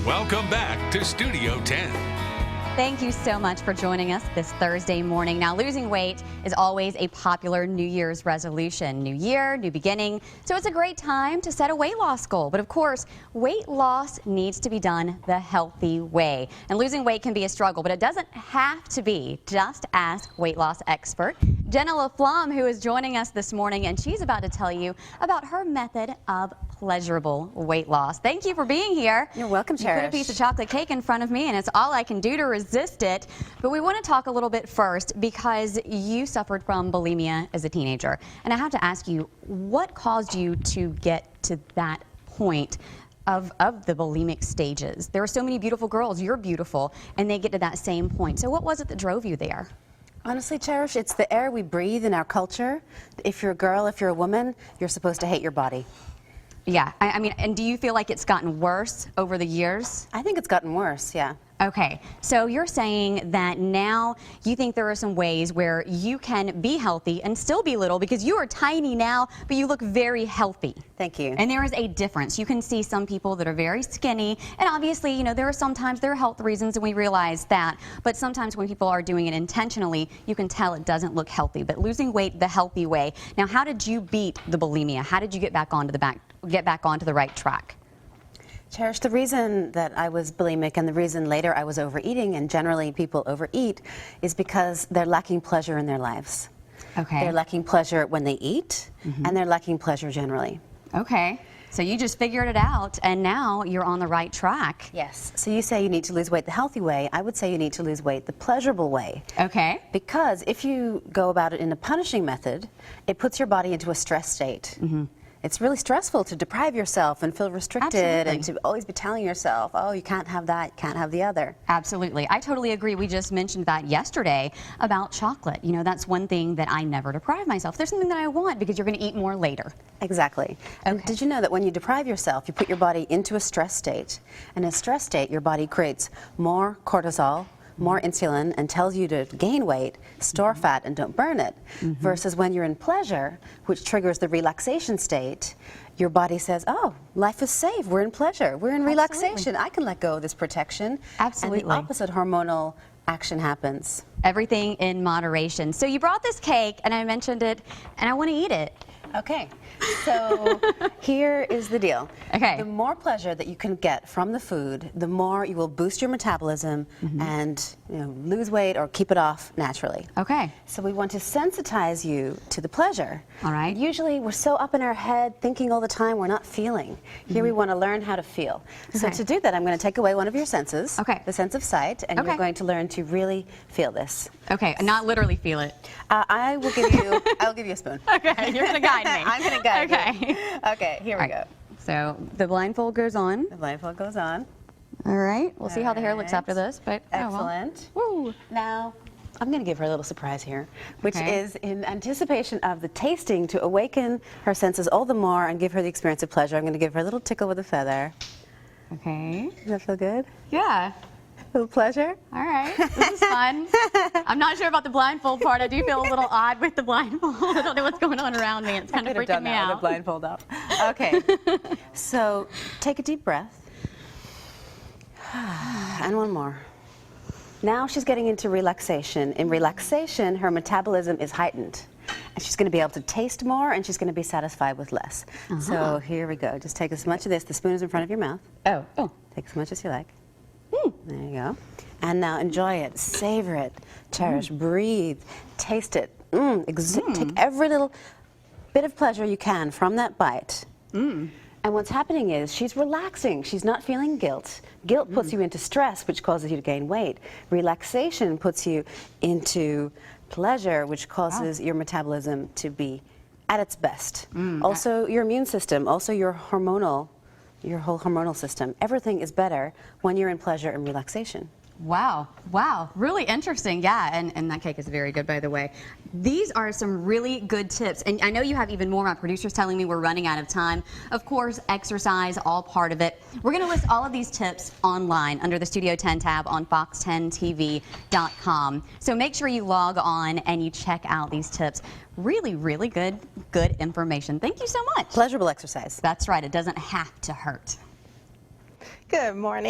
Welcome back to Studio 10. Thank you so much for joining us this Thursday morning. Now, losing weight is always a popular New Year's resolution. New year, new beginning. So it's a great time to set a weight loss goal. But of course, weight loss needs to be done the healthy way. And losing weight can be a struggle, but it doesn't have to be. Just ask weight loss expert Jenna LaFlamme, who is joining us this morning, and she's about to tell you about her method of pleasurable weight loss. Thank you for being here. You're welcome, Cherish. You put a piece of chocolate cake in front of me, and it's all I can do to resist it. But we want to talk a little bit first because you suffered from bulimia as a teenager. And I have to ask you, what caused you to get to that point of the bulimic stages? There are so many beautiful girls, you're beautiful, and they get to that same point. So what was it that drove you there? Honestly, Cherish, it's the air we breathe in our culture. If you're a girl, if you're a woman, you're supposed to hate your body. Yeah, I mean, and do you feel like it's gotten worse over the years? I think it's gotten worse, yeah. Okay, so you're saying that now you think there are some ways where you can be healthy and still be little, because you are tiny now, but you look very healthy. Thank you. And there is a difference. You can see some people that are very skinny, and obviously, you know, there are health reasons, and we realize that, but sometimes when people are doing it intentionally, you can tell it doesn't look healthy. But losing weight the healthy way. Now, how did you beat the bulimia? How did you get back onto the right track? Cherish, the reason that I was bulimic and the reason later I was overeating, and generally people overeat, is because they're lacking pleasure in their lives. Okay. They're lacking pleasure when they eat, and they're lacking pleasure generally. Okay. So you just figured it out, and now you're on the right track. Yes. So you say you need to lose weight the healthy way. I would say you need to lose weight the pleasurable way. Okay. Because if you go about it in a punishing method, it puts your body into a stress state. It's really stressful to deprive yourself and feel restricted. Absolutely. And to always be telling yourself, oh, you can't have that, you can't have the other. Absolutely. I totally agree. We just mentioned that yesterday about chocolate. You know, that's one thing that I never deprive myself. There's something that I want because you're going to eat more later. Exactly. And did you know that when you deprive yourself, you put your body into a stress state? And in a stress state, your body creates more cortisol, more insulin, and tells you to gain weight, store fat, and don't burn it. Versus when you're in pleasure, which triggers the relaxation state, your body says, oh, life is safe, we're in pleasure, we're in relaxation, I can let go of this protection. Absolutely. And the opposite hormonal action happens. Everything in moderation. So you brought this cake, and I mentioned it, and I want to eat it. Okay, so here is the deal. Okay. The more pleasure that you can get from the food, the more you will boost your metabolism and lose weight or keep it off naturally. Okay. So we want to sensitize you to the pleasure. All right. Usually we're so up in our head, thinking all the time, we're not feeling. Here we want to learn how to feel. So Okay. to do that, I'm going to take away one of your senses, Okay. the sense of sight, and Okay. you're going to learn to really feel this. Okay, not literally feel it. I will give you, I'll give you a spoon. Okay, you're going to guide me. I'm going to guide you. Okay. Okay, here we go. So the blindfold goes on. The blindfold goes on. All right. We'll see how the hair looks after this. But Excellent. Oh, well. Woo. Now, I'm going to give her a little surprise here, which Okay. is in anticipation of the tasting to awaken her senses all the more and give her the experience of pleasure. I'm going to give her a little tickle with a feather. Okay. Does that feel good? Yeah. A little pleasure? All right. This is fun. I'm not sure about the blindfold part. I do feel a little odd with the blindfold. I don't know what's going on around me. It's kind of freaking me out. With the blindfold up. Okay. So take a deep breath. And one more. Now she's getting into relaxation. In relaxation, her metabolism is heightened. And she's going to be able to taste more, and she's going to be satisfied with less. So here we go. Just take as much of this. The spoon is in front of your mouth. Oh. Take as much as you like. There you go. And now enjoy it, savor it, cherish, breathe, taste it. Take every little bit of pleasure you can from that bite. And what's happening is she's relaxing. She's not feeling guilt. Guilt puts you into stress, which causes you to gain weight. Relaxation puts you into pleasure, which causes your metabolism to be at its best. Also, your immune system, also your whole hormonal system. Everything is better when you're in pleasure and relaxation. Wow. Wow. Really interesting. Yeah. And that cake is very good, by the way. These are some really good tips. And I know you have even more. My producer's telling me we're running out of time. Of course, exercise, all part of it. We're going to list all of these tips online under the Studio 10 tab on fox10tv.com. So make sure you log on and you check out these tips. Really, really good information. Thank you so much. Pleasurable exercise. That's right. It doesn't have to hurt. Good morning.